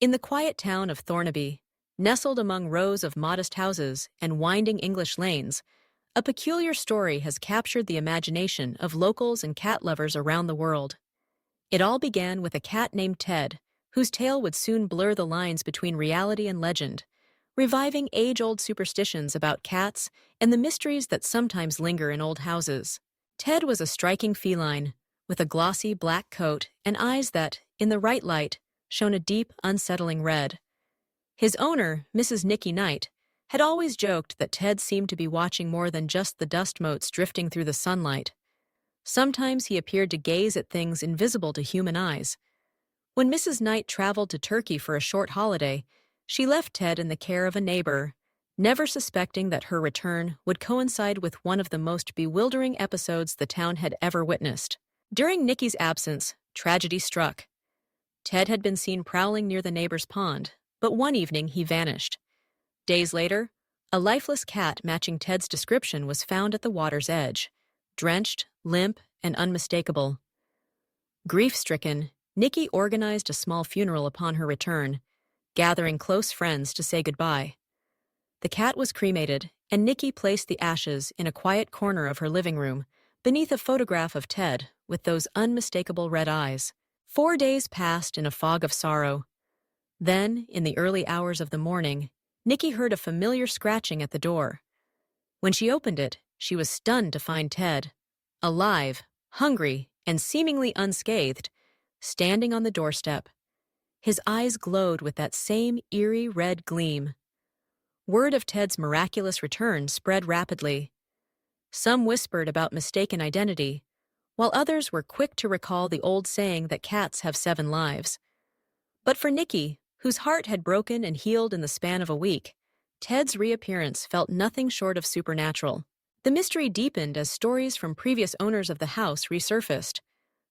In the quiet town of Thornaby, nestled among rows of modest houses and winding English lanes, a peculiar story has captured the imagination of locals and cat lovers around the world. It all began with a cat named Ted, whose tale would soon blur the lines between reality and legend, reviving age-old superstitions about cats and the mysteries that sometimes linger in old houses. Ted was a striking feline, with a glossy black coat and eyes that, in the right light, shone a deep, unsettling red. His owner, Mrs. Nicky Knight, had always joked that Ted seemed to be watching more than just the dust motes drifting through the sunlight. Sometimes he appeared to gaze at things invisible to human eyes. When Mrs. Knight traveled to Turkey for a short holiday, she left Ted in the care of a neighbor, never suspecting that her return would coincide with one of the most bewildering episodes the town had ever witnessed. During Nicky's absence, tragedy struck. Ted had been seen prowling near the neighbor's pond, but one evening he vanished. Days later, a lifeless cat matching Ted's description was found at the water's edge, drenched, limp, and unmistakable. Grief-stricken, Nicky organized a small funeral upon her return, gathering close friends to say goodbye. The cat was cremated, and Nicky placed the ashes in a quiet corner of her living room, beneath a photograph of Ted with those unmistakable red eyes. 4 days passed in a fog of sorrow. Then, in the early hours of the morning, Nicky heard a familiar scratching at the door. When she opened it, she was stunned to find Ted, alive, hungry, and seemingly unscathed, standing on the doorstep. His eyes glowed with that same eerie red gleam. Word of Ted's miraculous return spread rapidly. Some whispered about mistaken identity, while others were quick to recall the old saying that cats have 7 lives. But for Nicky, whose heart had broken and healed in the span of a week, Ted's reappearance felt nothing short of supernatural. The mystery deepened as stories from previous owners of the house resurfaced.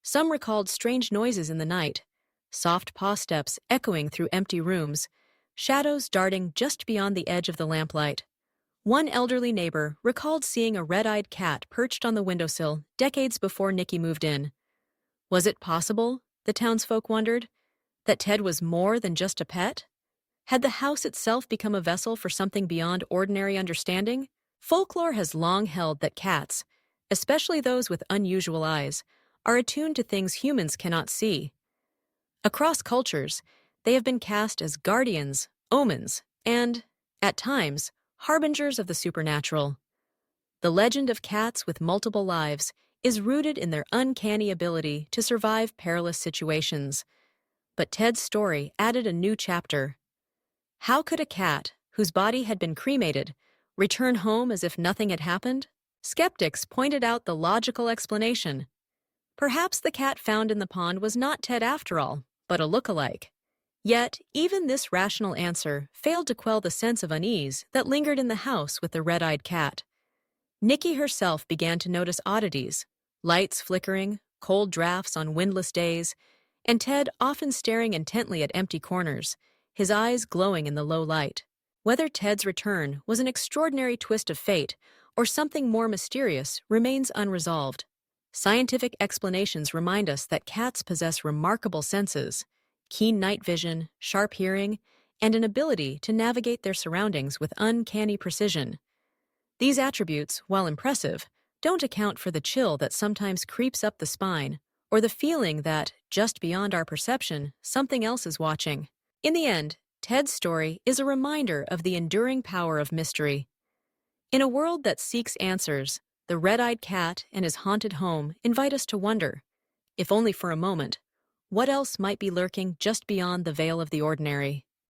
Some recalled strange noises in the night, soft paw steps echoing through empty rooms, shadows darting just beyond the edge of the lamplight. One elderly neighbor recalled seeing a red-eyed cat perched on the windowsill decades before Nicky moved in. Was it possible, the townsfolk wondered, that Ted was more than just a pet? Had the house itself become a vessel for something beyond ordinary understanding? Folklore has long held that cats, especially those with unusual eyes, are attuned to things humans cannot see. Across cultures, they have been cast as guardians, omens, and, at times, harbingers of the supernatural. The legend of cats with multiple lives is rooted in their uncanny ability to survive perilous situations. But Ted's story added a new chapter. How could a cat, whose body had been cremated, return home as if nothing had happened? Skeptics pointed out the logical explanation. Perhaps the cat found in the pond was not Ted after all, but a look-alike. Yet, even this rational answer failed to quell the sense of unease that lingered in the house with the red-eyed cat. Nicky herself began to notice oddities, lights flickering, cold drafts on windless days, and Ted often staring intently at empty corners, his eyes glowing in the low light. Whether Ted's return was an extraordinary twist of fate or something more mysterious remains unresolved. Scientific explanations remind us that cats possess remarkable senses, keen night vision, sharp hearing, and an ability to navigate their surroundings with uncanny precision. These attributes, while impressive, don't account for the chill that sometimes creeps up the spine, or the feeling that, just beyond our perception, something else is watching. In the end, Ted's story is a reminder of the enduring power of mystery. In a world that seeks answers, the red-eyed cat and his haunted home invite us to wonder, if only for a moment, what else might be lurking just beyond the veil of the ordinary.